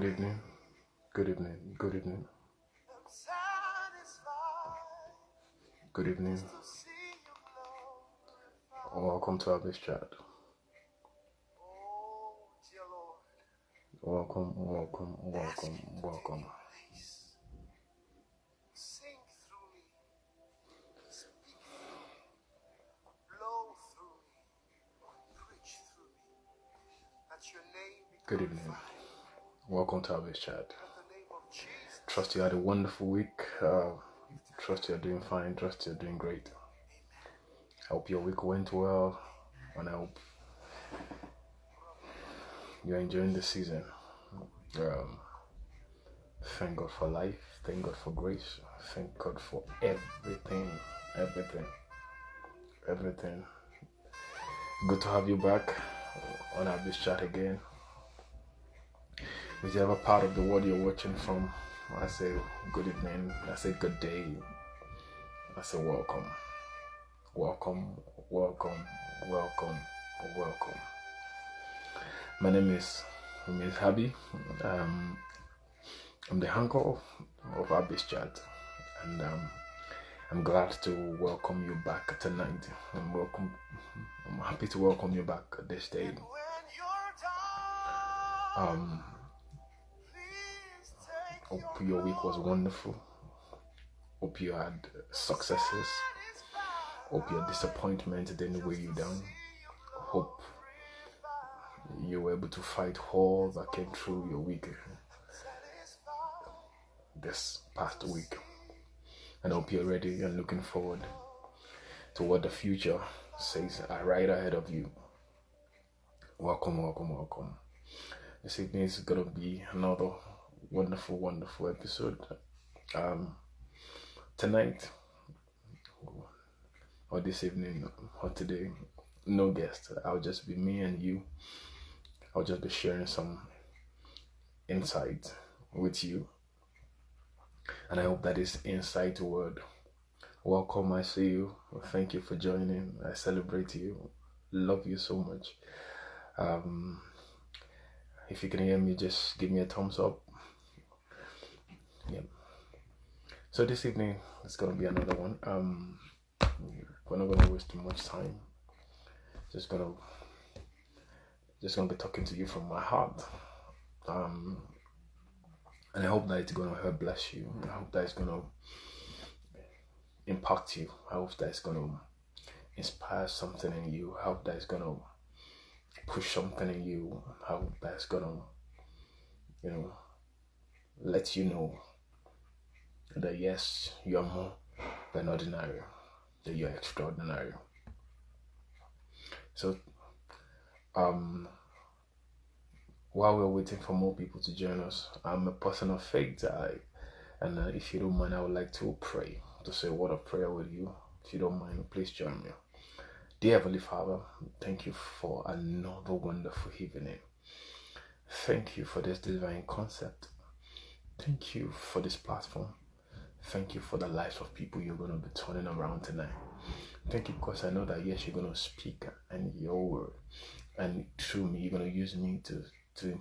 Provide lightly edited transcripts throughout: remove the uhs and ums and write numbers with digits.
Good evening, good evening, good evening, good evening. Welcome to ABIS chat. Welcome, welcome, welcome, welcome. Good evening. Welcome to ABIS chat. Trust you had a wonderful week. Trust you're doing fine. Trust you're doing great. I hope your week went well, and I hope you're enjoying the season. Thank God for life. Thank God for grace. Thank God for everything. Good to have you back on ABIS chat again. Whichever part of the world you're watching from, I say good evening. I say good day. I say welcome. My name is Habi. I'm the anchor of ABIS chat, and I'm glad to welcome you back tonight. I'm happy to welcome you back this day. Hope your week was wonderful. Hope you had successes. Hope your disappointment didn't weigh you down. Hope you were able to fight all that came through your week this past week. And I hope you're ready and looking forward to what the future says right ahead of you. Welcome. This evening is going to be another wonderful episode. Tonight, or this evening, or today, no guest. I'll just be me and you. I'll just be sharing some insight with you. And I hope that this insight word. Welcome, I see you. Thank you for joining. I celebrate you. Love you so much. If you can hear me, just give me a thumbs up. Yeah. So this evening, it's going to be another one. We're not going to waste too much time. Just gonna be talking to you from my heart. And I hope that it's gonna help bless you. I hope that it's gonna impact you. I hope that it's gonna inspire something in you. I hope that it's gonna push something in you. I hope that it's gonna, let you know that yes, you're more than ordinary, that you're extraordinary. So, while we're waiting for more people to join us, I'm a person of faith. And if you don't mind, I would like to pray, to say a word of prayer with you. If you don't mind, please join me. Dear Heavenly Father, thank you for another wonderful evening. Thank you for this divine concept. Thank you for this platform. Thank you for the lives of people you're going to be turning around tonight. Thank you because I know that yes, you're going to speak and your word, and through me, you're going to use me to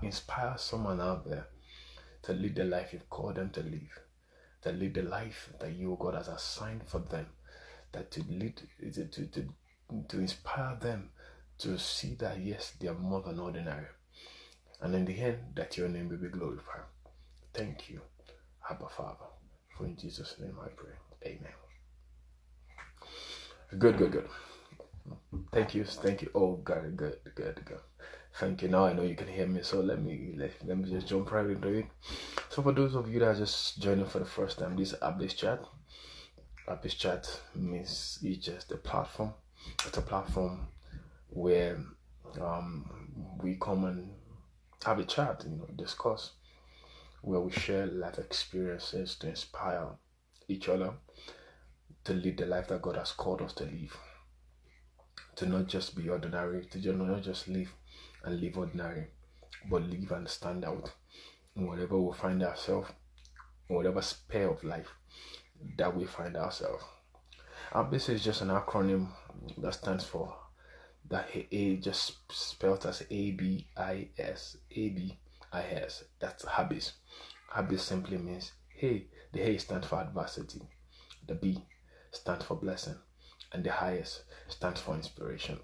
inspire someone out there to live the life you've called them to live the life that you, God, has assigned for them, that to lead, to inspire them to see that yes, they are more than ordinary, and in the end, that your name will be glorified. Thank you, Abba Father, for in Jesus' name I pray. Amen. Good. Thank you. Oh, good. Thank you. Now I know you can hear me, so let me just jump right into it. So for those of you that are just joining for the first time, this is ABIS chat. ABIS chat means it's just a platform. It's a platform where we come and have a chat, discuss, where we share life experiences to inspire each other to live the life that God has called us to live. To not just be ordinary, to not just live and live ordinary, but live and stand out in whatever we find ourselves, in whatever sphere of life that we find ourselves. ABIS is just an acronym that stands for that A, just spelled as ABIS, AB ABIS. That's ABIS. ABIS simply means hey. The A stands for adversity. The B stands for blessing. And the highest stands for inspiration.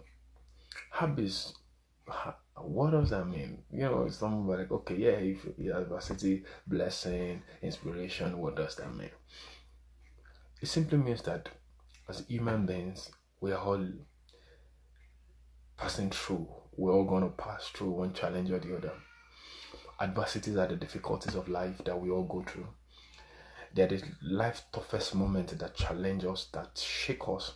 ABIS, what does that mean? Someone like, okay, yeah, if adversity, blessing, inspiration, what does that mean? It simply means that as human beings, we are all passing through. We're all going to pass through one challenge or the other. Adversities are the difficulties of life that we all go through. They're the life's toughest moments that challenge us, that shake us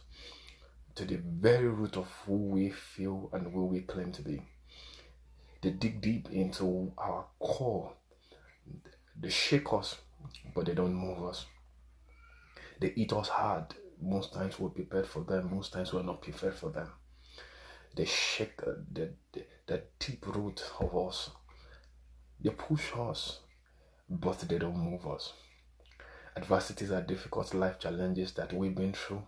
to the very root of who we feel and who we claim to be. They dig deep into our core. They shake us, but they don't move us. They eat us hard. Most times we're prepared for them. Most times we're not prepared for them. They shake the deep root of us. They push us, but they don't move us. Adversities are difficult life challenges that we've been through.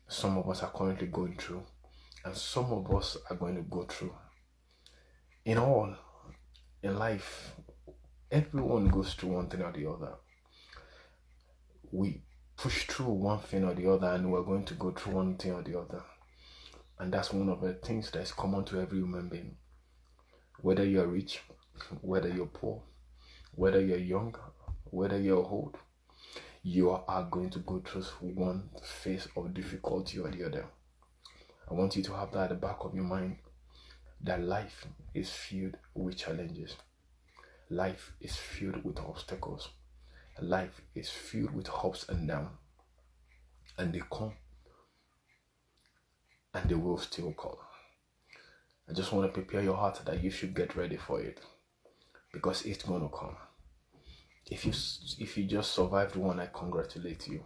Some of us are currently going through, and some of us are going to go through. In life, everyone goes through one thing or the other. We push through one thing or the other, and we're going to go through one thing or the other. And that's one of the things that is common to every human being. Whether you're rich, whether you're poor, whether you're young, whether you're old, you are going to go through one phase of difficulty or the other. I want you to have that at the back of your mind, that life is filled with challenges. Life is filled with obstacles. Life is filled with ups and downs. And they come, and they will still come. I just want to prepare your heart that you should get ready for it, because it's going to come. If you just survived one, I congratulate you.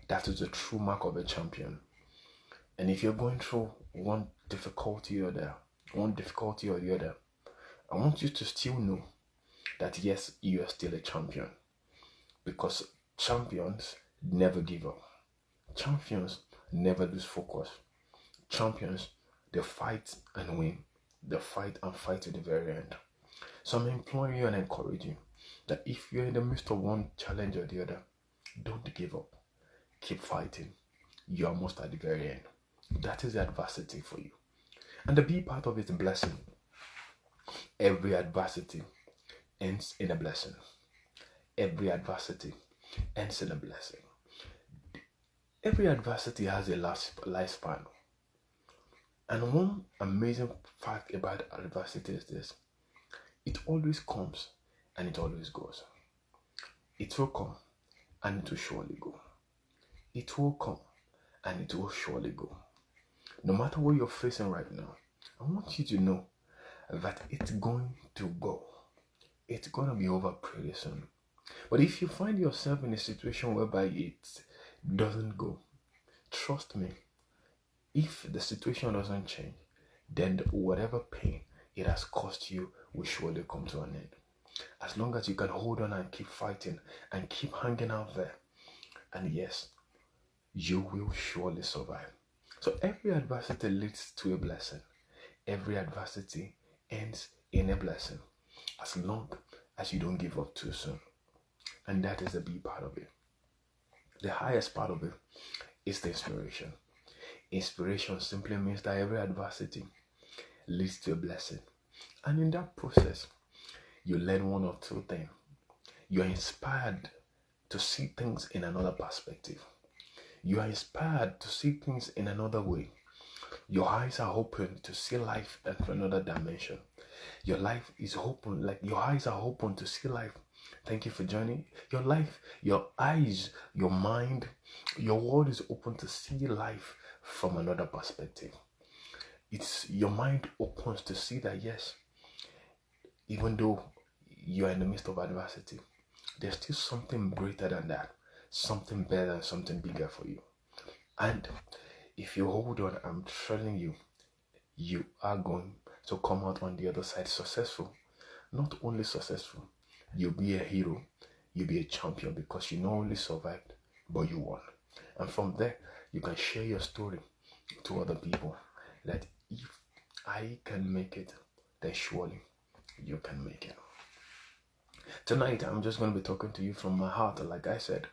That is the true mark of a champion. And if you're going through one difficulty or the other, I want you to still know that yes, you are still a champion, because champions never give up. Champions never lose focus. Champions, they fight and win. They fight and fight to the very end. So I'm imploring you and encouraging you that if you're in the midst of one challenge or the other, don't give up. Keep fighting. You're almost at the very end. That is the adversity for you. And the B part of it is a blessing. Every adversity ends in a blessing. Every adversity ends in a blessing. Every adversity has a lifespan. And one amazing fact about adversity is this: it always comes and it always goes. It will come and it will surely go. It will come and it will surely go. No matter what you're facing right now, I want you to know that it's going to go. It's going to be over pretty soon. But if you find yourself in a situation whereby it doesn't go, trust me, if the situation doesn't change, then whatever pain it has cost you will surely come to an end. As long as you can hold on and keep fighting and keep hanging out there, and yes, you will surely survive. So every adversity leads to a blessing. Every adversity ends in a blessing, as long as you don't give up too soon. And that is the B part of it. The highest part of it is the inspiration. Inspiration simply means that every adversity leads to a blessing. And in that process, you learn one or two things. You are inspired to see things in another perspective. You are inspired to see things in another way. Your eyes are open to see life in another dimension. Your life is open, like your eyes are open to see life. Thank you for joining. Your life, your eyes, your mind, your world is open to see life from another perspective. It's your mind opens to see that yes, even though you are in the midst of adversity, there's still something greater than that, something better, something bigger for you. And if you hold on, I'm telling you, you are going to come out on the other side successful. Not only successful, you'll be a hero, you'll be a champion, because you not only survived, but you won. And from there, you can share your story to other people, that if I can make it, then surely you can make it. Tonight, I'm just going to be talking to you from my heart, like I said.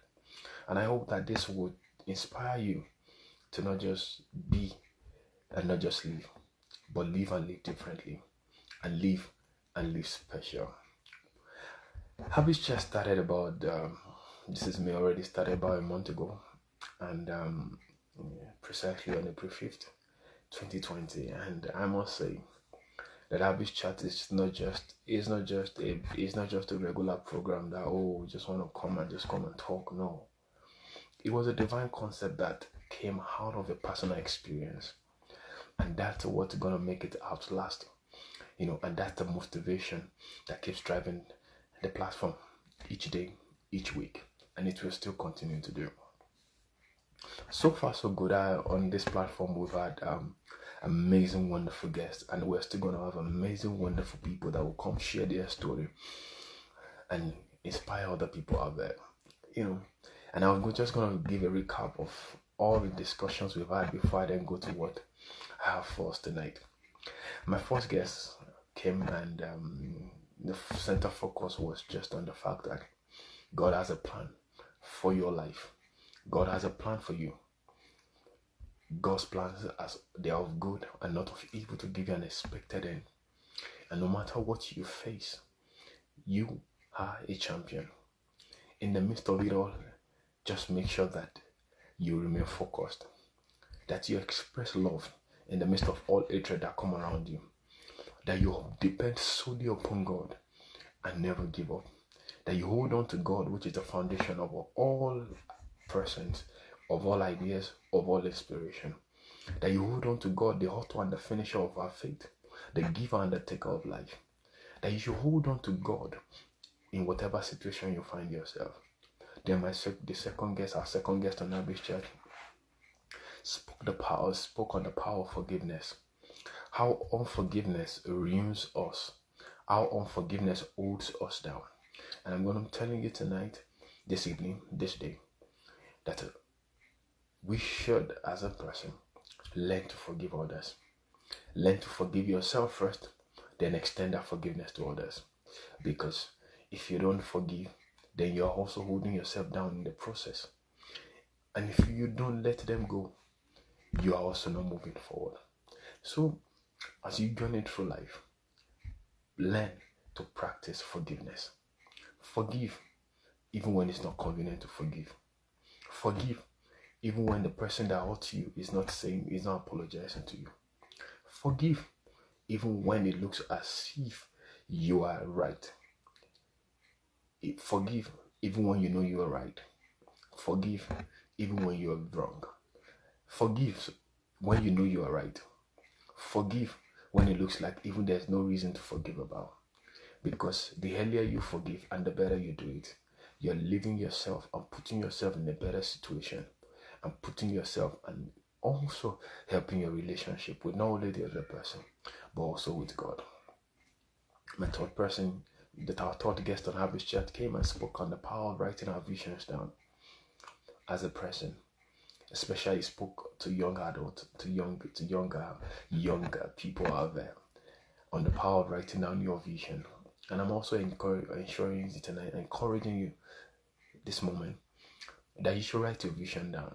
And I hope that this would inspire you to not just be and not just live, but live and live differently, and live special. Habits just started about, this is me already started about a month ago, and precisely on April 5th, 2020. And I must say that Habits Chat is not just a regular program that, oh, we just want to come and talk. No, it was a divine concept that came out of a personal experience, and that's what's gonna make it outlast, and that's the motivation that keeps driving the platform each day, each week, and it will still continue to do. So far, so good. On this platform, we've had amazing, wonderful guests, and we're still gonna have amazing, wonderful people that will come share their story and inspire other people out there. And I'm just gonna give a recap of all the discussions we've had before I then go to what I have for us tonight. My first guest came, and the center focus was just on the fact that God has a plan for your life. God has a plan for you. God's plans, as they are of good and not of evil, to give you an expected end. And no matter what you face, you are a champion. In the midst of it all, just make sure that you remain focused, that you express love in the midst of all hatred that come around you, that you depend solely upon God and never give up, that you hold on to God, which is the foundation of all persons, of all ideas, of all inspiration, that you hold on to God, the author and the finisher of our faith, the giver and the taker of life, that you should hold on to God in whatever situation you find yourself. Then our second guest on ABIS Church, spoke on the power of forgiveness. How unforgiveness ruins us. How unforgiveness holds us down. And I'm going to be telling you tonight, this evening, this day, that we should, as a person, learn to forgive others. Learn to forgive yourself first, then extend that forgiveness to others. Because if you don't forgive, then you're also holding yourself down in the process. And if you don't let them go, you are also not moving forward. So, as you journey through life, learn to practice forgiveness. Forgive even when it's not convenient to forgive. Forgive even when the person that hurt you is not apologizing to you. Forgive even when it looks as if you are right. Forgive even when you know you are right. Forgive even when you are wrong. Forgive when you know you are right. Forgive when it looks like even there's no reason to forgive about. Because the earlier you forgive and the better you do it, you're leaving yourself and putting yourself in a better situation, and putting yourself and also helping your relationship with not only the other person, but also with God. Our third guest on ABIS Chat came and spoke on the power of writing our visions down as a person. Especially spoke to young adults, to younger people out there, on the power of writing down your vision. And I'm also encouraging you this moment that you should write your vision down.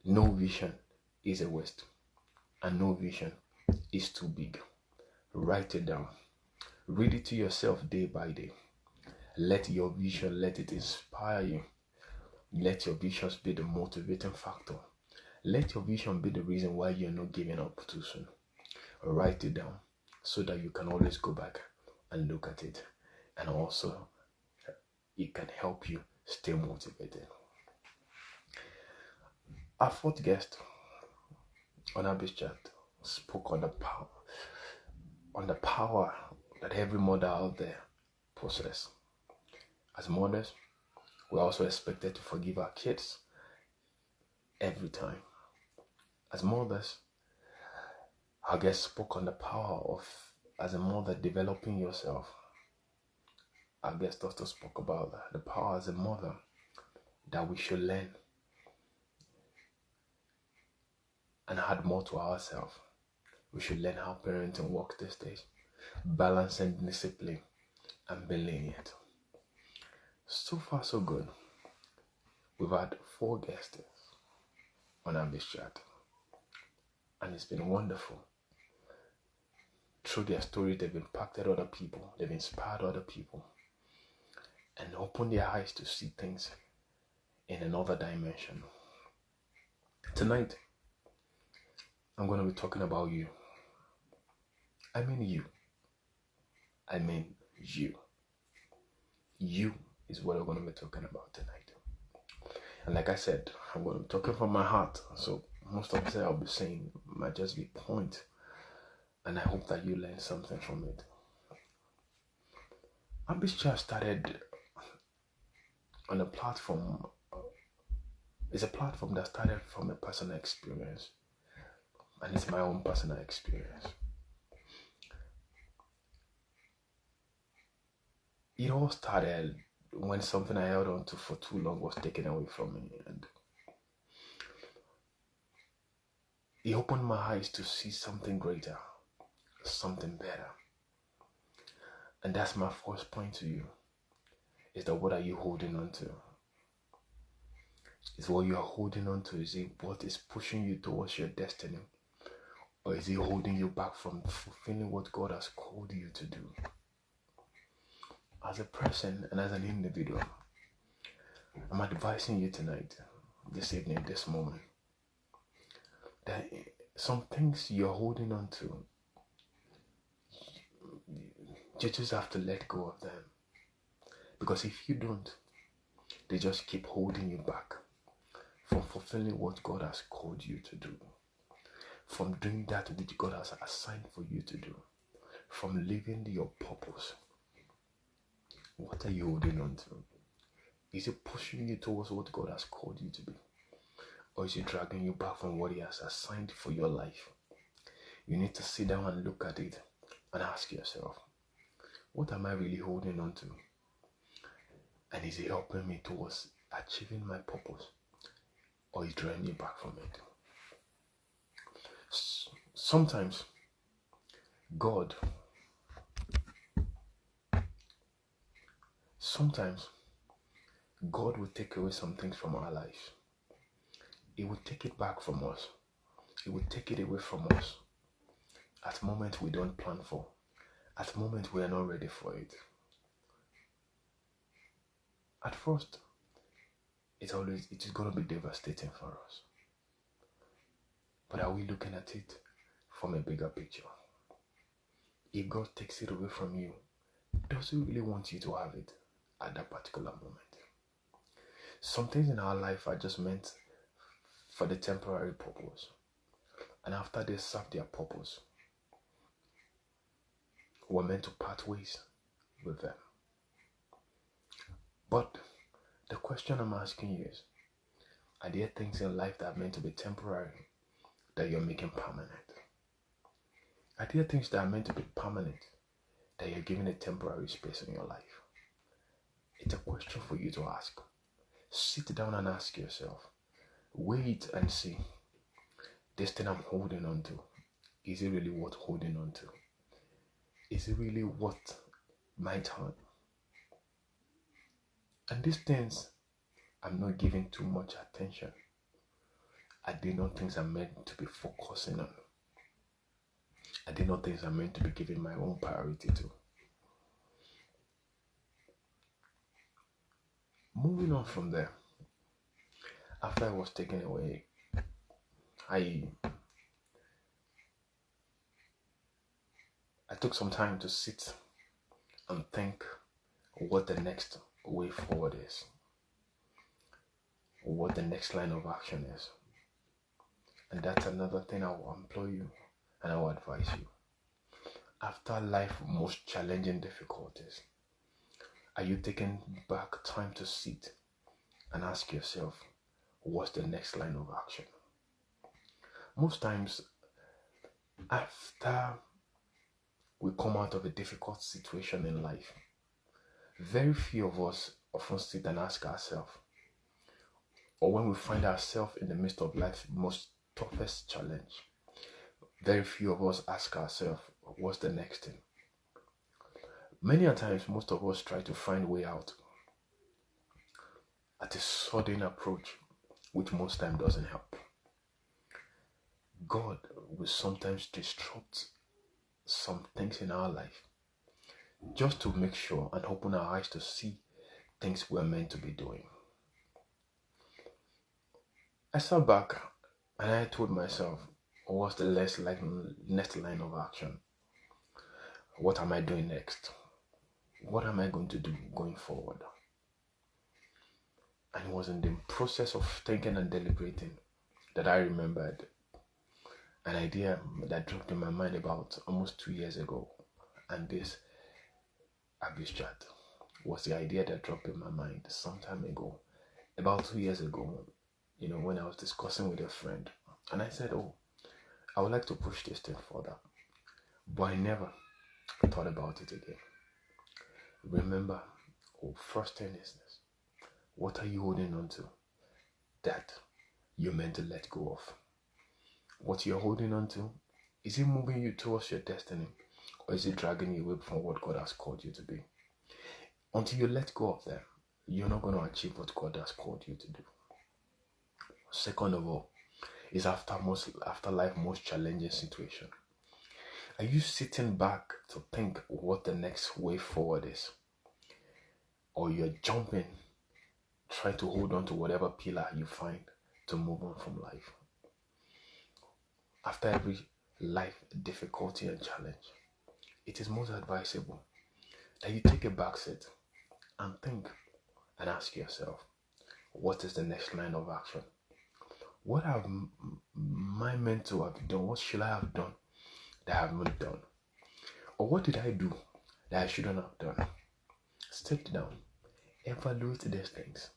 No vision is a waste, and no vision is too big. Write it down. Read it to yourself day by day. Let your vision, let it inspire you. Let your visions be the motivating factor. Let your vision be the reason why you're not giving up too soon. Write it down so that you can always go back and look at it. And also, it can help you stay motivated. Our fourth guest on ABIS Chat spoke on the power that every mother out there possesses. As mothers, we're also expected to forgive our kids every time. As mothers, our guest spoke on the power of, as a mother, developing yourself. Our guest also spoke about the power as a mother that we should learn and add more to ourselves. We should learn how parenting works these days. balancing discipline and being lenient. So far, so good. We've had 4 guests on ABIS chat, and it's been wonderful. Through their story, they've impacted other people, they've inspired other people, and opened their eyes to see things in another dimension. Tonight, I'm going to be talking about you. I mean you. I mean you. You is what I'm going to be talking about tonight. And like I said, I'm going to be talking from my heart. So most of the things I'll be saying might just be point. And I hope that you learn something from it. ABIS Chat started on a platform. It's a platform that started from a personal experience. And it's my own personal experience. It all started when something I held on to for too long was taken away from me, and it opened my eyes to see something greater, something better. And that's my first point to you, is that what are you holding on to? Is what you are holding on to, is it what is pushing you towards your destiny? Or is it holding you back from fulfilling what God has called you to do? As a person and as an individual, I'm advising you tonight, this evening, this moment, that some things you're holding on to, you just have to let go of them. Because if you don't, they just keep holding you back from fulfilling what God has called you to do, from doing that which God has assigned for you to do, from living your purpose. What are you holding on to? Is it pushing you towards what God has called you to be? Or is it dragging you back from what He has assigned for your life? You need to sit down and look at it and ask yourself, what am I really holding on to? And is it helping me towards achieving my purpose? Or is it drawing me back from it? Sometimes God will take away some things from our lives. He will take it back from us. He will take it away from us at moments we don't plan for, at moments we are not ready for it. At first, it is going to be devastating for us. But are we looking at it from a bigger picture? If God takes it away from you, does He really want you to have it at that particular moment? Some things in our life are just meant for the temporary purpose. And after they serve their purpose, we're meant to part ways with them. But the question I'm asking you is, are there things in life that are meant to be temporary that you're making permanent? Are there things that are meant to be permanent that you're giving a temporary space in your life? It's a question for you to ask. Sit down and ask yourself. Wait and see. This thing I'm holding on to, is it really worth holding on to? Is it really worth my time? And these things I'm not giving too much attention. Are they not things I'm meant to be focusing on? Are they not things I'm meant to be giving my own priority to? Moving on from there, after I was taken away, I took some time to sit and think what the next way forward is, what the next line of action is. And that's another thing I will implore you and I will advise you. After life's most challenging difficulties, are you taking back time to sit and ask yourself, what's the next line of action? Most times, after we come out of a difficult situation in life, very few of us often sit and ask ourselves, or when we find ourselves in the midst of life's most toughest challenge, very few of us ask ourselves, what's the next thing? Many a times, most of us try to find way out at a sudden approach, which most time doesn't help. God will sometimes disrupt some things in our life just to make sure and open our eyes to see things we're meant to be doing. I sat back and I told myself, what's the next line of action? What am I doing next? What am I going to do going forward? And it was in the process of thinking and deliberating that I remembered an idea that dropped in my mind about almost 2 years ago. And this ABIS chat was the idea that dropped in my mind some time ago, about 2 years ago, when I was discussing with a friend. And I said, oh, I would like to push this thing further. But I never thought about it again. Remember, first thing is this. What are you holding on to that you're meant to let go of? What you're holding on to, is it moving you towards your destiny? Or is it dragging you away from what God has called you to be? Until you let go of them, you're not going to achieve what God has called you to do. Second of all, is after life most challenging situation. Are you sitting back to think what the next way forward is? Or you're jumping, trying to hold on to whatever pillar you find to move on from life? After every life difficulty and challenge, it is most advisable that you take a back seat and think and ask yourself, what is the next line of action? What have I meant to have done? What should I have done that I have not done? Or what did I do that I shouldn't have done? Sit down, evaluate these things,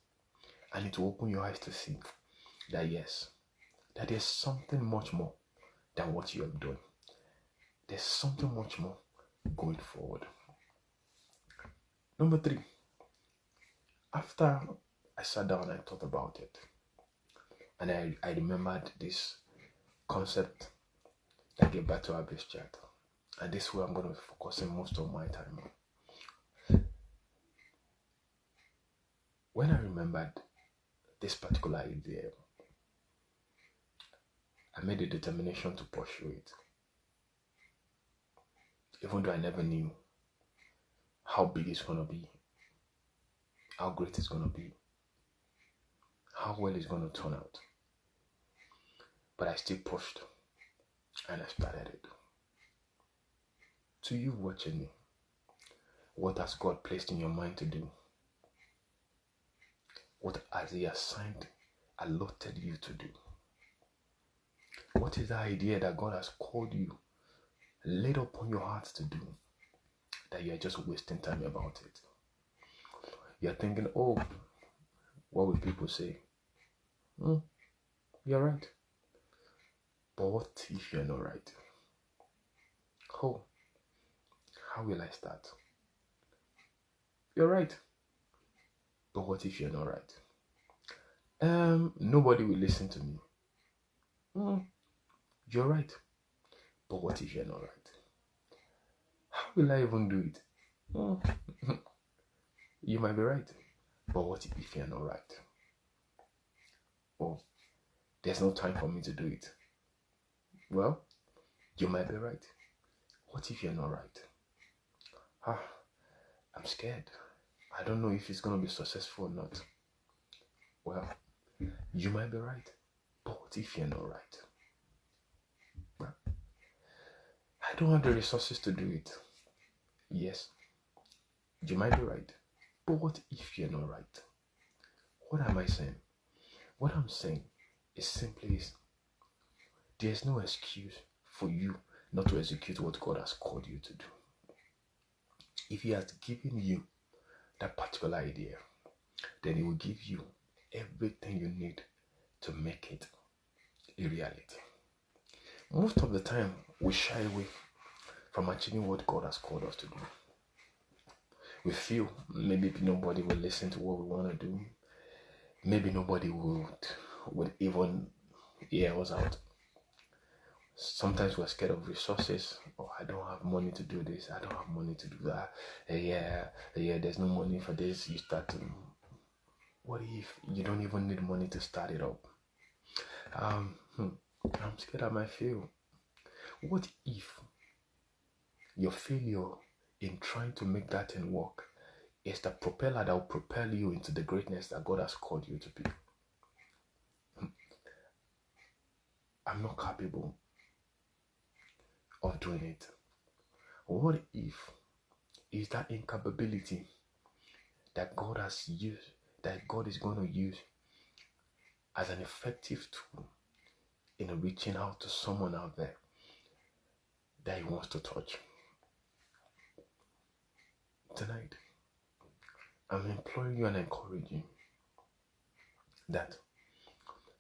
and it will open your eyes to see that yes, that there's something much more than what you have done. There's something much more going forward. Number 3, after I sat down and I thought about it, and I remembered this concept that gave back to our ABIS chat. And this is where I'm going to be focusing most of my time on. When I remembered this particular idea, I made a determination to pursue it. Even though I never knew how big it's going to be, how great it's going to be, how well it's going to turn out. But I still pushed and I started it. To you watching me, what has God placed in your mind to do? What has He allotted you to do? What is the idea that God has called you, laid upon your heart to do, that you are just wasting time about it? You are thinking, oh, what will people say? You're right. But what if you're not right? Oh, how will I start? You're right. But what if you're not right? Nobody will listen to me. You're right. But what if you're not right? How will I even do it? You might be right. But what if you're not right? Oh, there's no time for me to do it. Well, you might be right. What if you're not right? I'm scared. I don't know if it's going to be successful or not. Well, you might be right. But what if you're not right? Well, I don't have the resources to do it. Yes, you might be right. But what if you're not right? What am I saying? What I'm saying is simply there's no excuse for you not to execute what God has called you to do. If He has given you that particular idea, then He will give you everything you need to make it a reality. Most of the time, we shy away from achieving what God has called us to do. We feel maybe nobody will listen to what we want to do. Maybe nobody would even hear us out. Sometimes we're scared of resources. Oh, I don't have money to do this. I don't have money to do that. Yeah, there's no money for this. You start to. What if you don't even need money to start it up? I'm scared I might fail. What if your failure in trying to make that thing work is the propeller that will propel you into the greatness that God has called you to be? I'm not capable of doing it. What if is that incapability that God has used, that God is going to use as an effective tool in reaching out to someone out there that He wants to touch? Tonight, I'm imploring you and encouraging that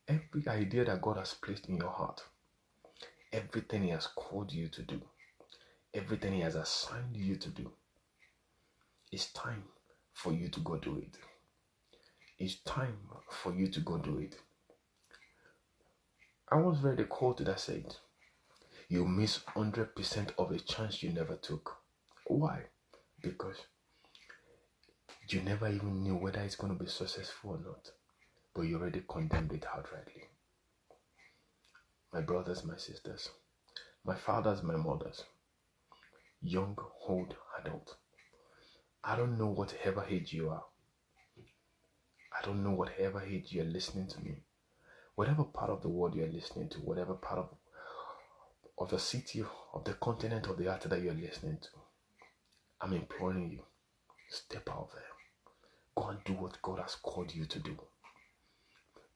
every idea that God has placed in your heart, everything He has called you to do, everything He has assigned you to do, it's time for you to go do it. It's time for you to go do it. I once read a quote that said, you miss 100% of a chance you never took. Why? Because you never even knew whether it's going to be successful or not, but you already condemned it outrightly. My brothers, my sisters, my fathers, my mothers, young, old, adult, I don't know whatever age you are. I don't know whatever age you're listening to me. Whatever part of the world you're listening to, whatever part of the city, of the continent, of the earth that you're listening to, I'm imploring you, step out there. Go and do what God has called you to do.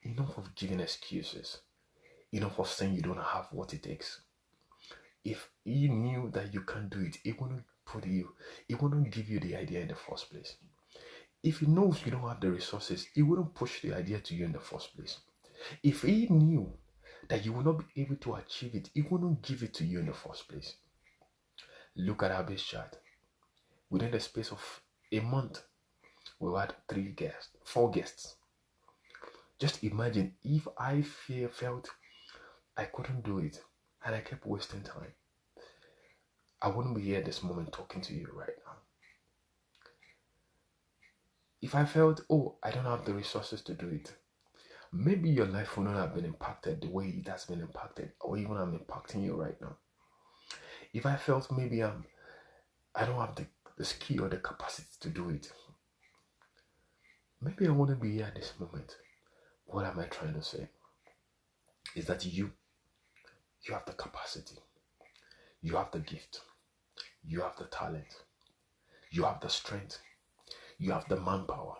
Enough of giving excuses. Enough of saying you don't have what it takes. If He knew that you can't do it, He wouldn't give you the idea in the first place. If He knows you don't have the resources, He wouldn't push the idea to you in the first place. If He knew that you will not be able to achieve it, He wouldn't give it to you in the first place. Look at ABIS chart. Within the space of a month, we had 4 guests. Just imagine if I felt I couldn't do it and I kept wasting time, I wouldn't be here at this moment talking to you right now. If I felt, oh, I don't have the resources to do it, maybe your life would not have been impacted the way it has been impacted, or even I'm impacting you right now. If I felt maybe I don't have the skill or the capacity to do it, maybe I wouldn't be here at this moment. What am I trying to say? Is that you have the capacity, you have the gift, you have the talent, you have the strength, you have the manpower,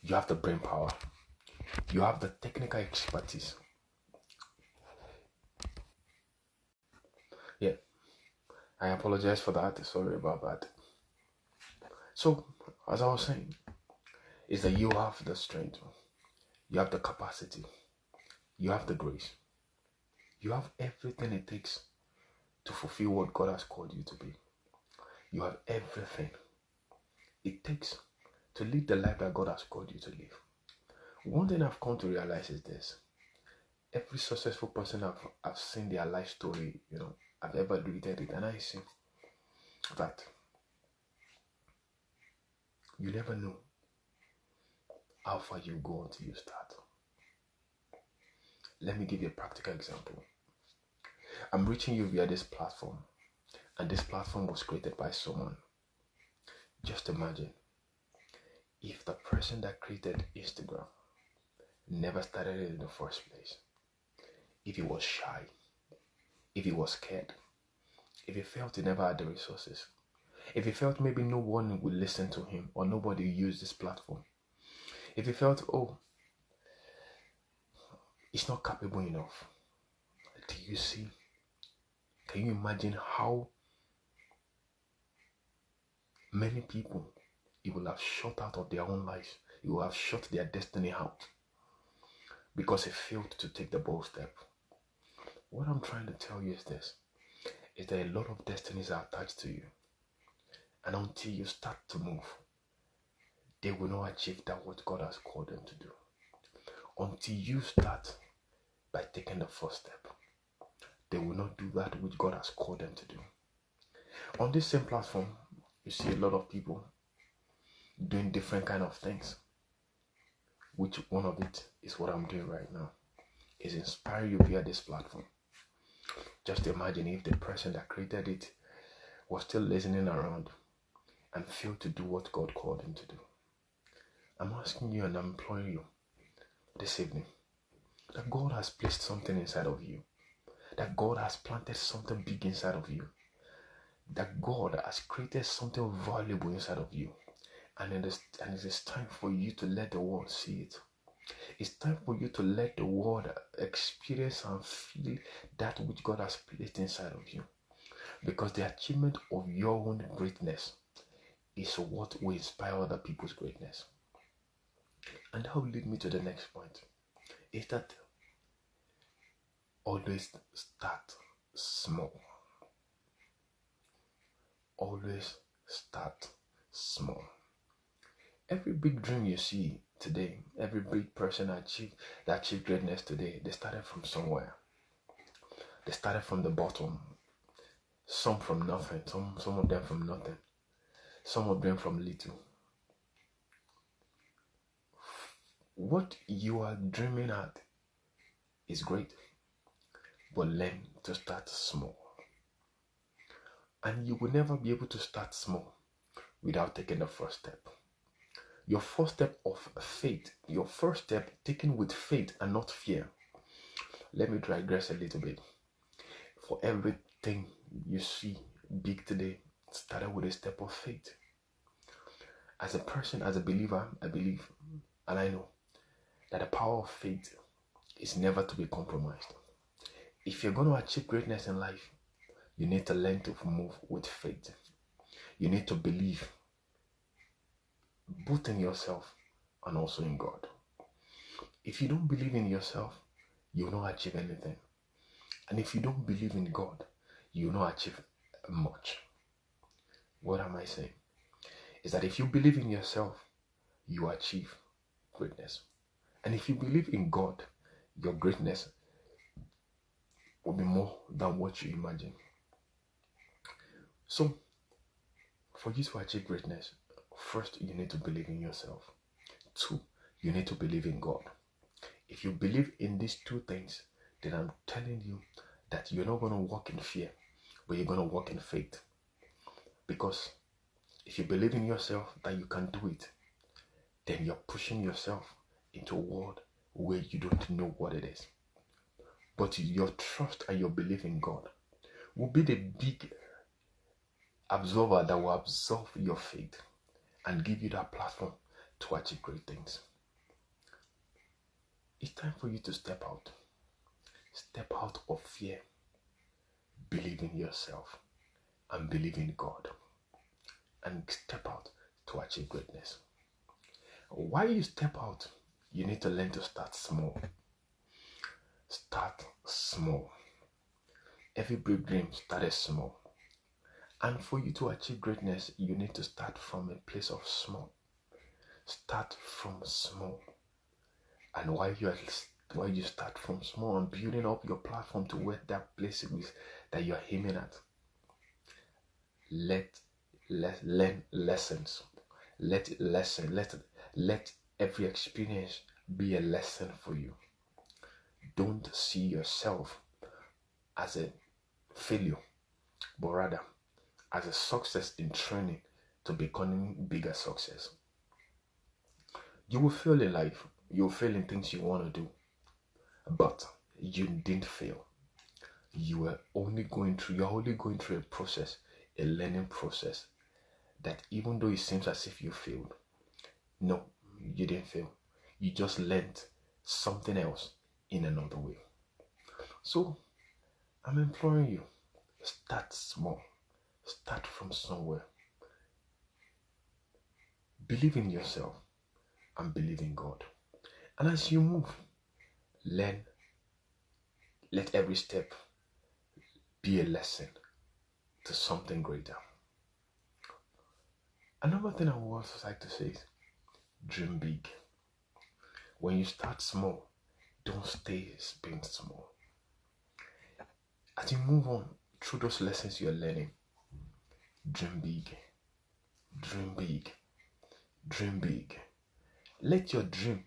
you have the brain power, you have the technical expertise. Yeah, I apologize for that. Sorry about that. So, as I was saying, is that you have the strength, you have the capacity, you have the grace, you have everything it takes to fulfill what God has called you to be. You have everything it takes to live the life that God has called you to live. One thing I've come to realize is this. Every successful person I've seen their life story, I've ever read it, and I see that you never know how far you go until you start. Let me give you a practical example. I'm reaching you via this platform, and this platform was created by someone. Just imagine if the person that created Instagram never started it in the first place. If he was shy, if he was scared, if he felt he never had the resources, if he felt maybe no one would listen to him or nobody would use this platform, if he felt, oh, it's not capable enough, do you see? Can you imagine how many people it will have shut out of their own lives? It will have shut their destiny out because he failed to take the bold step. What I'm trying to tell you is this, is that a lot of destinies are attached to you. And until you start to move, they will not achieve that what God has called them to do. Until you start by taking the first step. they will not do that which God has called them to do. On this same platform, you see a lot of people doing different kind of things, which one of it is what I'm doing right now, is inspire you via this platform. Just imagine if the person that created it was still listening around and failed to do what God called him to do. I'm asking you and I'm imploring you this evening that God has placed something inside of you, that God has planted something big inside of you, that God has created something valuable inside of you, and it is time for you to let the world see it. It's time for you to let the world experience and feel that which God has placed inside of you, because the achievement of your own greatness is what will inspire other people's greatness. And that will lead me to the next point, is that always start small. Always start small. Every big dream you see today, every big person that achieved greatness today, they started from somewhere. They started from the bottom. Some from nothing, some of them from nothing. Some of them from little. What you are dreaming at is great, but learn to start small. And you will never be able to start small without taking the first step. Your first step of faith, your first step taken with faith and not fear. Let me digress a little bit. For everything you see big today, started with a step of faith. As a person, as a believer, I believe and I know that the power of faith is never to be compromised. If you're going to achieve greatness in life, you need to learn to move with faith. You need to believe both in yourself and also in God. If you don't believe in yourself, you will not achieve anything. And if you don't believe in God, you will not achieve much. What am I saying? Is that if you believe in yourself, you achieve greatness. And if you believe in God, your greatness will be more than what you imagine. So, for you to achieve greatness, first you need to believe in yourself. 2, you need to believe in God. If you believe in these 2 things, then I'm telling you that you're not going to walk in fear, but you're going to walk in faith. Because if you believe in yourself that you can do it, then you're pushing yourself into a world where you don't know what it is. But your trust and your belief in God will be the big absorber that will absorb your faith and give you that platform to achieve great things. It's time for you to step out. Step out of fear. Believe in yourself and believe in God. And step out to achieve greatness. While you step out, you need to learn to start small. Start small. Every big dream started small. And for you to achieve greatness, you need to start from a place of small. Start from small. And while you start from small and building up your platform to where that place is that you're aiming at, learn lessons. Let every experience be a lesson for you. Don't see yourself as a failure, but rather as a success in training to becoming bigger success. You will fail in life. You will fail in things you want to do, but you didn't fail. You're only going through a process, a learning process, that even though it seems as if you failed, no, you didn't fail. You just learned something else in another way. So, I'm imploring you, start small. Start from somewhere. Believe in yourself and believe in God. And as you move, learn. Let every step be a lesson to something greater. Another thing I would also like to say is dream big. When you start small, don't stay being small. As you move on through those lessons you're learning, dream big, dream big, dream big. Let your dream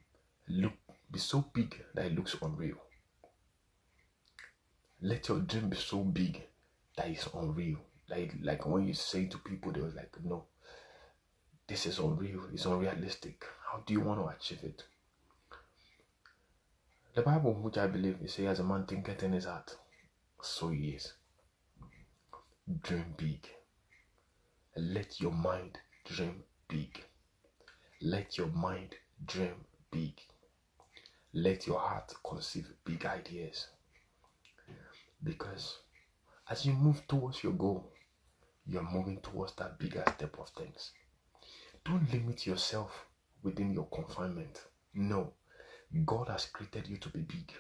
be so big that it looks unreal. Let your dream be so big that it's unreal. Like when you say to people, they was like, no, this is unreal, it's unrealistic. How do you want to achieve it? The Bible, which I believe, it says, as a man thinketh in his heart, so he is. Dream big. Let your mind dream big. Let your mind dream big. Let your heart conceive big ideas. Because as you move towards your goal, you're moving towards that bigger step of things. Don't limit yourself within your confinement. No. God has created you to be big.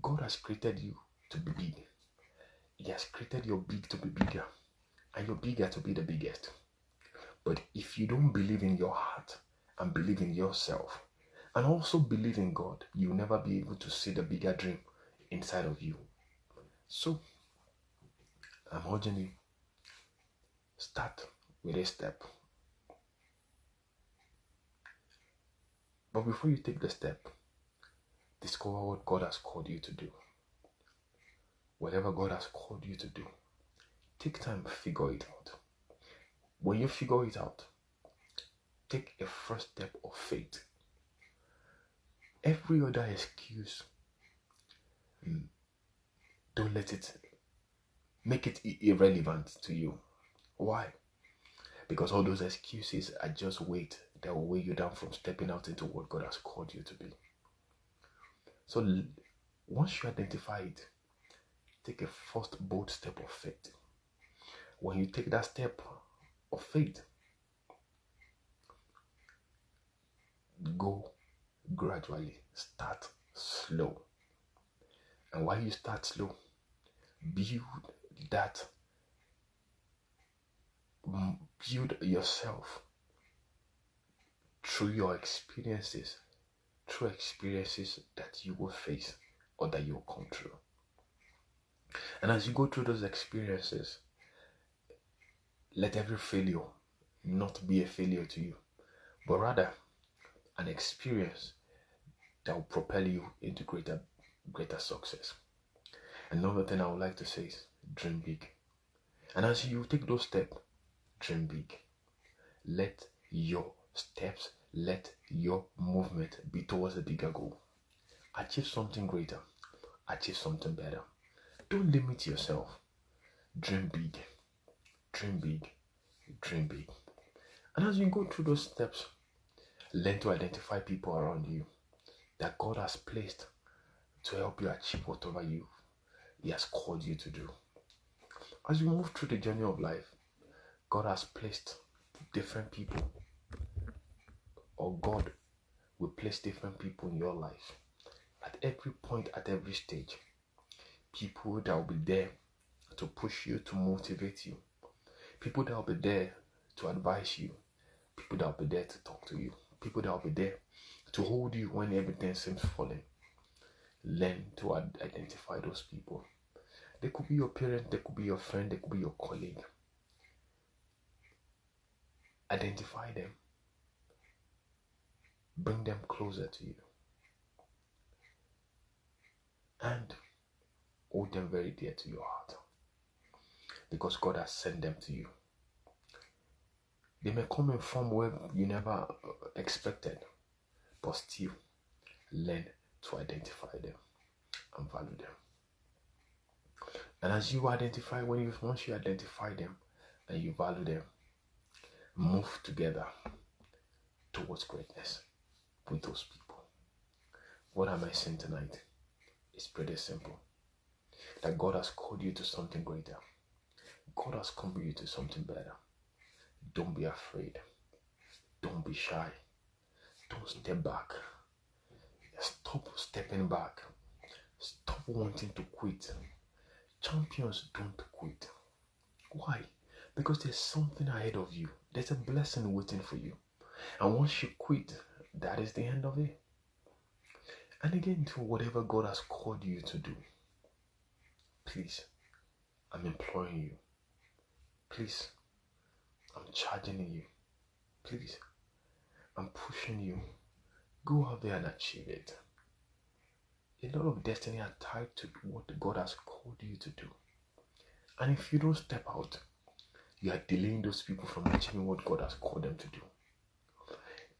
God has created you to be big. He has created your big to be bigger and your bigger to be the biggest. But if you don't believe in your heart and believe in yourself and also believe in God, you'll never be able to see the bigger dream inside of you. So, I'm urging you, start with a step. But before you take the step, discover what God has called you to do. Whatever God has called you to do, take time to figure it out. When you figure it out, take a first step of faith. Every other excuse, don't let it make it irrelevant to you. Why? Because all those excuses are just weight that will weigh you down from stepping out into what God has called you to be. So once you identify it, take a first bold step of faith. When you take that step of faith, go gradually. Start slow. And while you start slow, build yourself through your experiences, that you will face or that you will come through. And as you go through those experiences, let every failure not be a failure to you, but rather an experience that will propel you into greater success. Another thing I would like to say is dream big. And as you take those steps, dream big. Let your steps, let your movement be towards a bigger goal. Achieve something greater. Achieve something better. Don't limit yourself. Dream big. Dream big. Dream big. And as you go through those steps, learn to identify people around you that God has placed to help you achieve whatever He has called you to do. As you move through the journey of life, God has placed different people, or God will place different people in your life at every point, at every stage. People that will be there to push you, to motivate you. People that will be there to advise you. People that will be there to talk to you. People that will be there to hold you when everything seems falling. Learn to identify those people. They could be your parent, they could be your friend, they could be your colleague. Identify them. Bring them closer to you. And hold them very dear to your heart. Because God has sent them to you. They may come in form where you never expected, but still learn to identify them and value them. And as you identify, once you identify them and you value them, move together towards greatness with those people. What am I saying tonight? It's pretty simple. That God has called you to something greater. God has called you to something better. Don't be afraid. Don't be shy. Don't step back. Stop stepping back. Stop wanting to quit. Champions don't quit. Why? Because there's something ahead of you. There's a blessing waiting for you. And once you quit, that is the end of it. And again, to whatever God has called you to do, please, I'm imploring you. Please, I'm charging you. Please, I'm pushing you. Go out there and achieve it. A lot of destiny are tied to what God has called you to do. And if you don't step out, you are delaying those people from achieving what God has called them to do.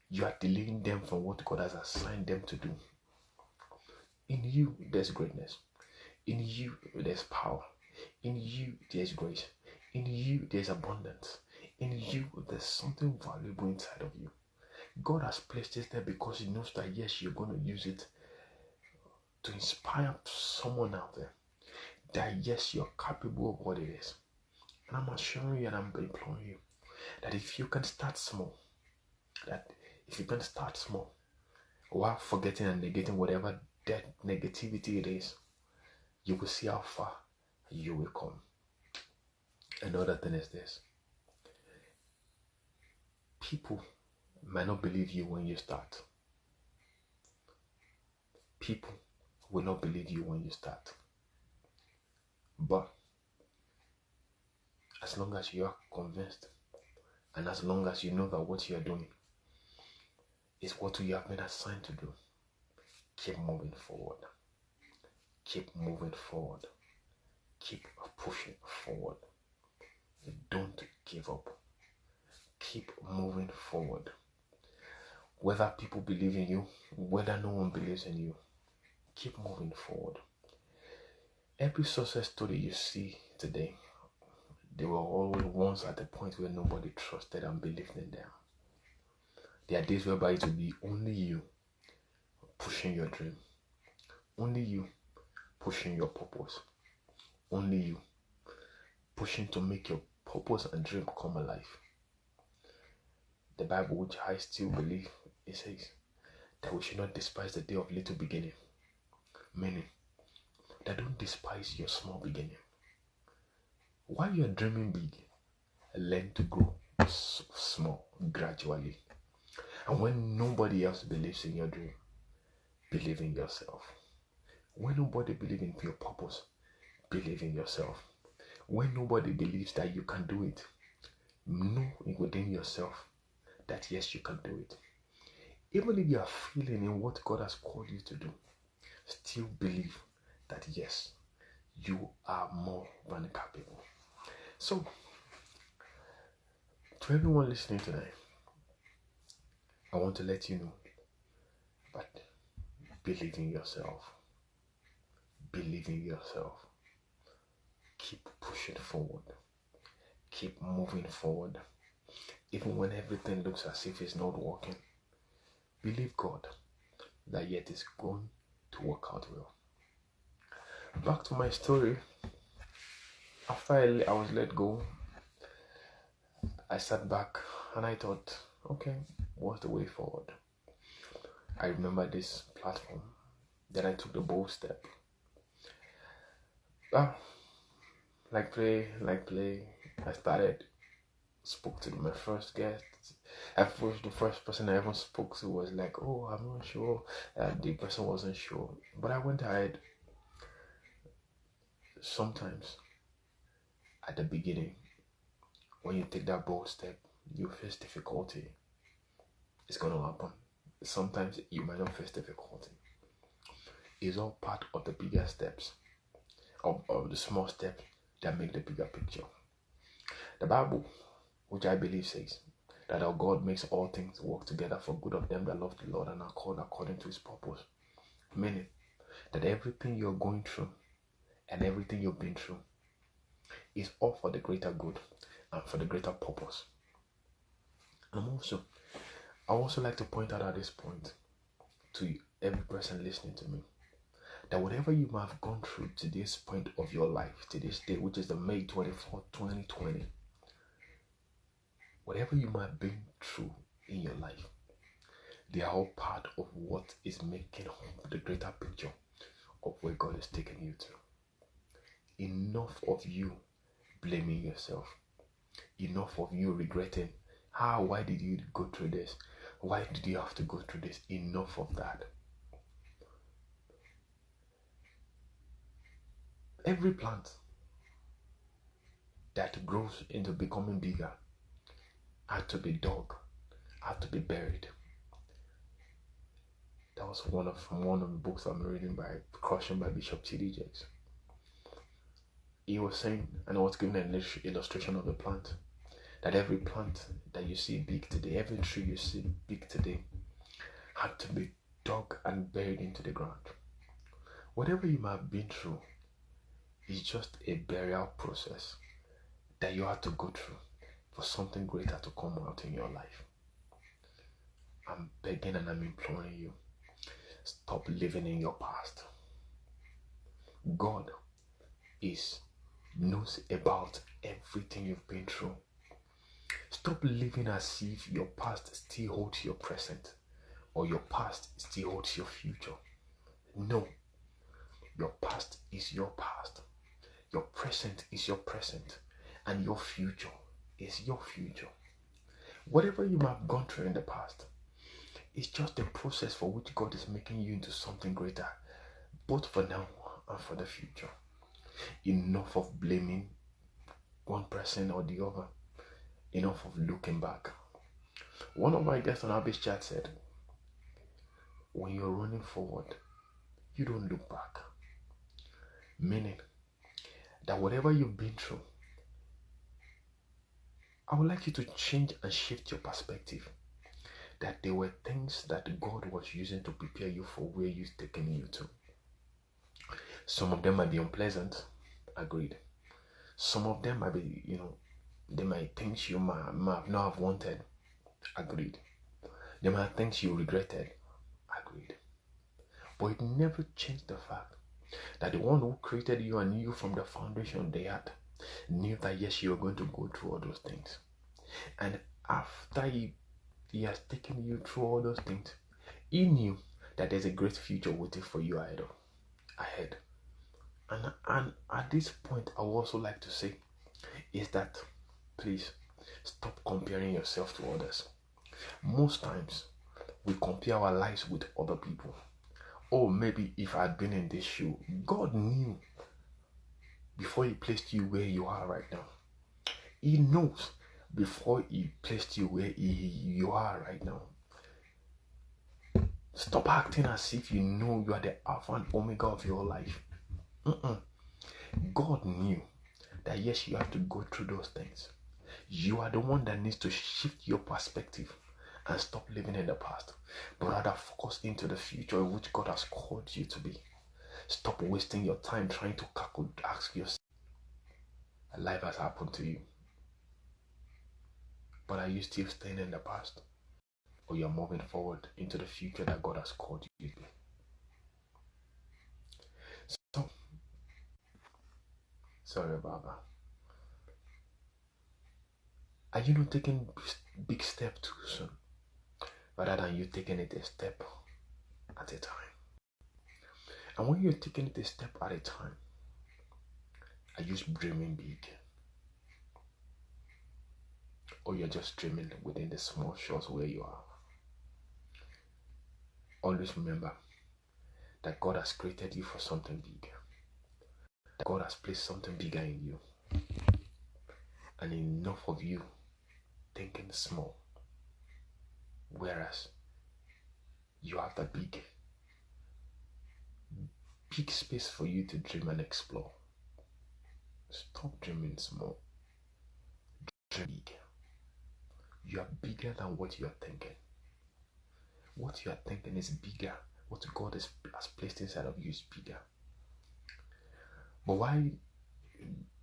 You are delaying them from what God has assigned them to do. In you, there's greatness. In you, there's power. In you, there's grace. In you, there's abundance. In you, there's something valuable inside of you. God has placed it there because He knows that, yes, you're going to use it to inspire someone out there. That, yes, you're capable of what it is. And I'm assuring you and I'm imploring you that if you can start small, while forgetting and negating whatever that negativity it is, you will see how far you will come. Another thing is this: people might not believe you when you start. People will not believe you when you start. But as long as you are convinced, and as long as you know that what you are doing is what you have been assigned to do, keep moving forward. Keep moving forward. Keep pushing forward. Don't give up. Keep moving forward. Whether people believe in you, whether no one believes in you, keep moving forward. Every success story you see today, they were always once at the point where nobody trusted and believed in them. There are days whereby it will be only you pushing your dream, only you pushing your purpose, only you pushing to make your purpose and dream come alive. The Bible, which I still believe, it says that we should not despise the day of little beginning. Meaning that don't despise your small beginning. While you're dreaming big, learn to grow small gradually. And when nobody else believes in your dream, believe in yourself. When nobody believes in your purpose, believe in yourself. When nobody believes that you can do it, know within yourself that yes, you can do it. Even if you are failing in what God has called you to do, still believe that yes, you are more than capable. So, to everyone listening tonight, I want to let you know, but believe in yourself. Believe in yourself. Keep pushing forward. Keep moving forward. Even when everything looks as if it's not working, believe God that yet it's going to work out well. Back to my story. After I was let go, I sat back and I thought, okay, what's the way forward? I remember this platform. Then I took the bold step. Like play, I started, spoke to my first guest. At first, the first person I ever spoke to was like, oh, I'm not sure. The person wasn't sure. But I went ahead. Sometimes, at the beginning, when you take that bold step, you face difficulty. It's going to happen. Sometimes you might not face difficulty. It's all part of the bigger steps, of the small steps that make the bigger picture. The Bible, which I believe, says that our God makes all things work together for good of them that love the Lord and are called according to His purpose. Meaning that everything you're going through and everything you've been through is all for the greater good and for the greater purpose. I also like to point out at this point to every person listening to me that whatever you might have gone through to this point of your life, to this day, which is the May 24th, 2020, whatever you might have been through in your life, they are all part of what is making the greater picture of where God is taking you to. Enough of you blaming yourself. Enough of you regretting, why did you go through this? Why did you have to go through this? Enough of that. Every plant that grows into becoming bigger had to be dug, had to be buried. That was from one of the books I'm reading by Crushing by Bishop T.D. Jakes. He was saying, and I was giving an illustration of a plant, that every plant that you see big today, every tree you see big today, had to be dug and buried into the ground. Whatever you might have been through is just a burial process that you had to go through for something greater to come out in your life. I'm begging and I'm imploring you, stop living in your past. God knows about everything you've been through. Stop living as if your past still holds your present or your past still holds your future. No, your past is your past. Your present is your present, and your future is your future. Whatever you might have gone through in the past, it's just a process for which God is making you into something greater, both for now and for the future. Enough of blaming one person or the other. Enough of looking back. One of my guests on ABIS chat said, when you're running forward, you don't look back. Meaning that whatever you've been through, I would like you to change and shift your perspective. That there were things that God was using to prepare you for where He's taking you to. Some of them might be unpleasant, agreed. Some of them might be, they might things you might not have wanted, agreed. They might things you regretted, agreed. But it never changed the fact that the one who created you and knew you from the foundation of the earth knew that yes, you were going to go through all those things. And after he has taken you through all those things, He knew that there's a great future waiting for you ahead. And at this point, I would also like to say is that please stop comparing yourself to others. Most times we compare our lives with other people. Oh, maybe if I had been in this shoe, God knew before He placed you where you are right now. He knows before He placed you where you are right now. Stop acting as if you know you are the Alpha and Omega of your life. God knew that yes, you have to go through those things. You are the one that needs to shift your perspective and stop living in the past, but rather focus into the future in which God has called you to be. Stop wasting your time trying to ask yourself, life has happened to you, but are you still staying in the past? Or you're moving forward into the future that God has called you to be? So, sorry about that. Are you not taking big steps too soon? Rather than you taking it a step at a time. And when you're taking it a step at a time, are you dreaming big? Or you're just dreaming within the small shores where you are? Always remember that God has created you for something big. That God has placed something bigger in you. And enough of you thinking small. Whereas you have the big space for you to dream and explore. Stop dreaming small. Dream big. You are bigger than what you are thinking. What you are thinking is bigger. What God has placed inside of you is bigger. But why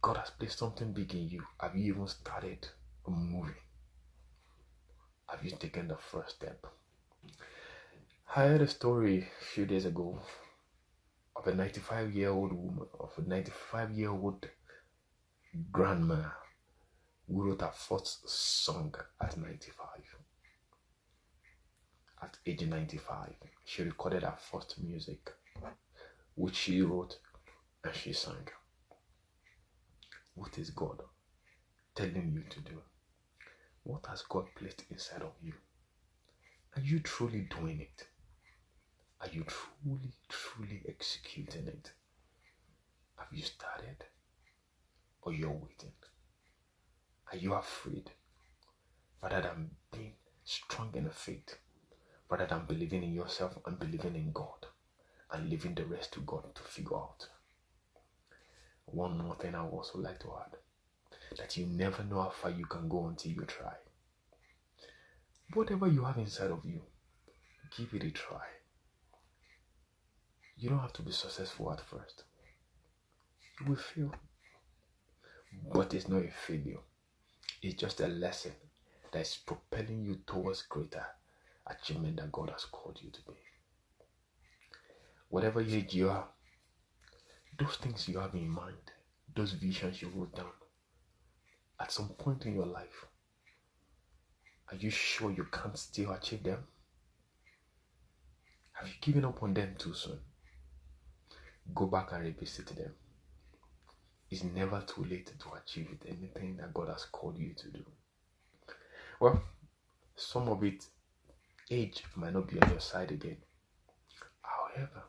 God has placed something big in you, have you even started moving? Have you taken the first step? I heard a story a few days ago of a 95-year-old woman, of a 95-year-old grandma who wrote her first song at 95. At age 95, she recorded her first music, which she wrote and she sang. What is God telling you to do? What has God placed inside of you? Are you truly doing it? Are you truly executing it? Have you started? Or you're waiting? Are you afraid? Rather than being strong in the faith, rather than believing in yourself and believing in God and leaving the rest to God to figure out. One more thing I would also like to add, that you never know how far you can go until you try. Whatever you have inside of you, give it a try. You don't have to be successful at first. You will fail. But it's not a failure. It's just a lesson that is propelling you towards greater achievement that God has called you to be. Whatever age you are, those things you have in mind, those visions you wrote down, at some point in your life, are you sure you can't still achieve them? Have you given up on them too soon? Go back and revisit them. It's never too late to achieve anything that God has called you to do. Well, some of it, age might not be on your side again. However,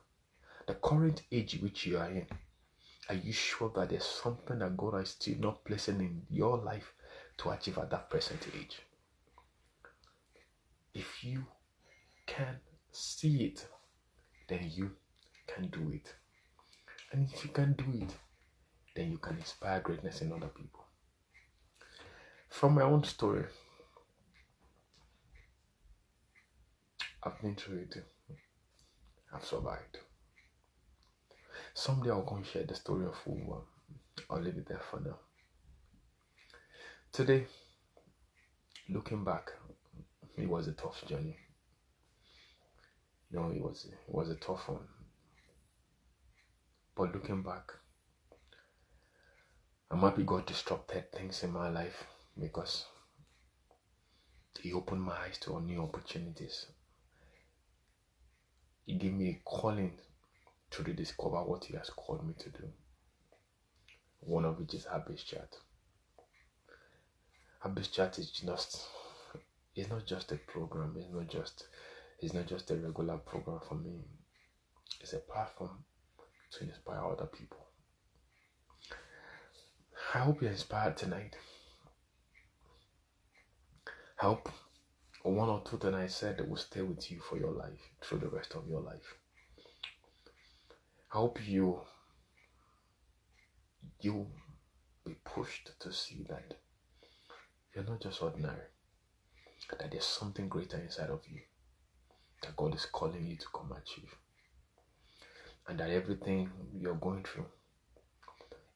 the current age which you are in, are you sure that there's something that God is still not placing in your life to achieve at that present age? If you can see it, then you can do it. And if you can do it, then you can inspire greatness in other people. From my own story, I've been through it. I've survived. Someday I'll go and share the story of who I'll leave it there for now. Today, looking back, it was a tough journey. No, it was a tough one. But looking back, I'm happy God disrupted things in my life because He opened my eyes to new opportunities. He gave me a calling to rediscover what He has called me to do. One of which is ABIS chat. ABIS chat is it's not just a program. It's not just a regular program for me. It's a platform to inspire other people. I hope you're inspired tonight. I hope one or two things I said will stay with you for your life, through the rest of your life. I hope you be pushed to see that you're not just ordinary, that there's something greater inside of you that God is calling you to come achieve, and that everything you're going through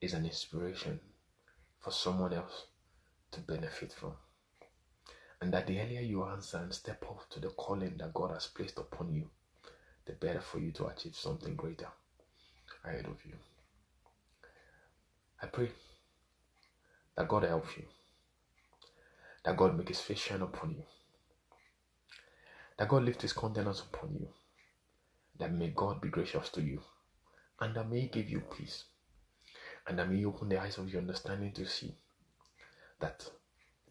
is an inspiration for someone else to benefit from, and that the earlier you answer and step up to the calling that God has placed upon you, the better for you to achieve something greater ahead of you. I pray that God helps you, that God make His face shine upon you, that God lift His countenance upon you, that may God be gracious to you, and that may He give you peace, and that may He open the eyes of your understanding to see that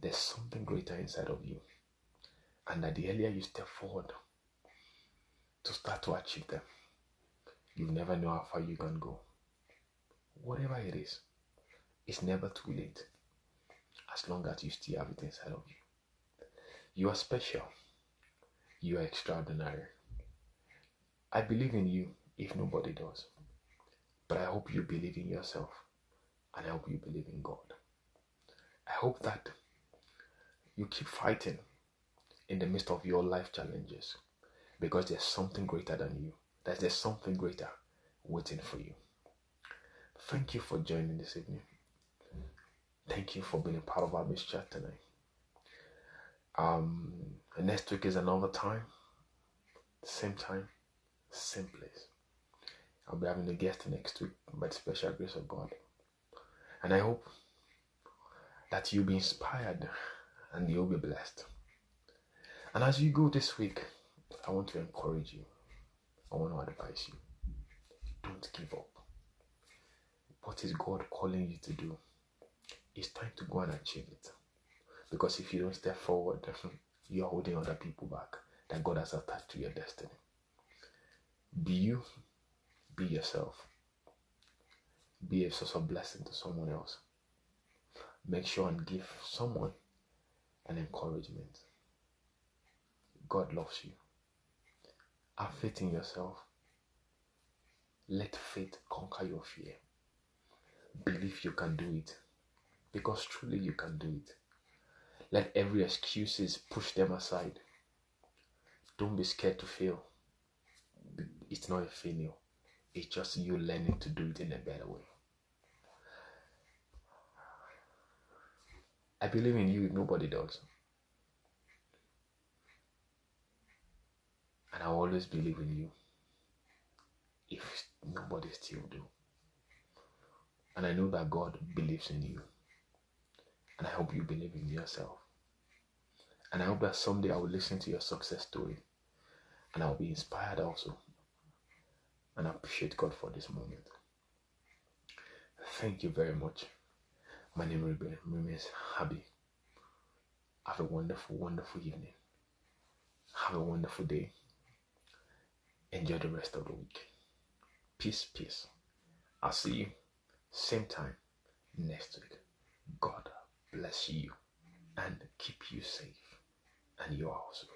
there's something greater inside of you, and that the earlier you step forward to start to achieve them, you never know how far you can go. Whatever it is, it's never too late, as long as you still have it inside of you. You are special. You are extraordinary. I believe in you if nobody does. But I hope you believe in yourself, and I hope you believe in God. I hope that you keep fighting in the midst of your life challenges, because there's something greater than you. There's something greater waiting for you. Thank you for joining this evening. Thank you for being a part of our ABIS chat tonight. Next week is another time, same time, same place. I'll be having a guest next week by the special grace of God. And I hope that you'll be inspired and you'll be blessed. And as you go this week, I want to encourage you. I want to advise you. Don't give up. What is God calling you to do? It's time to go and achieve it. Because if you don't step forward, you're holding other people back that God has attached to your destiny. Be you. Be yourself. Be a source of blessing to someone else. Make sure and give someone an encouragement. God loves you. Have faith in yourself. Let faith conquer your fear. Believe you can do it, because truly you can do it. Let every excuses push them aside. Don't be scared to fail. It's not a failure. It's just you learning to do it in a better way. I believe in you if nobody does. And I always believe in you if nobody still do. And I know that God believes in you. And I hope you believe in yourself. And I hope that someday I will listen to your success story. And I'll be inspired also. And I appreciate God for this moment. Thank you very much. My name remains Habi. Have a wonderful, wonderful evening. Have a wonderful day. Enjoy the rest of the week. Peace, peace. I'll see you same time next week. God bless you and keep you safe. And you also.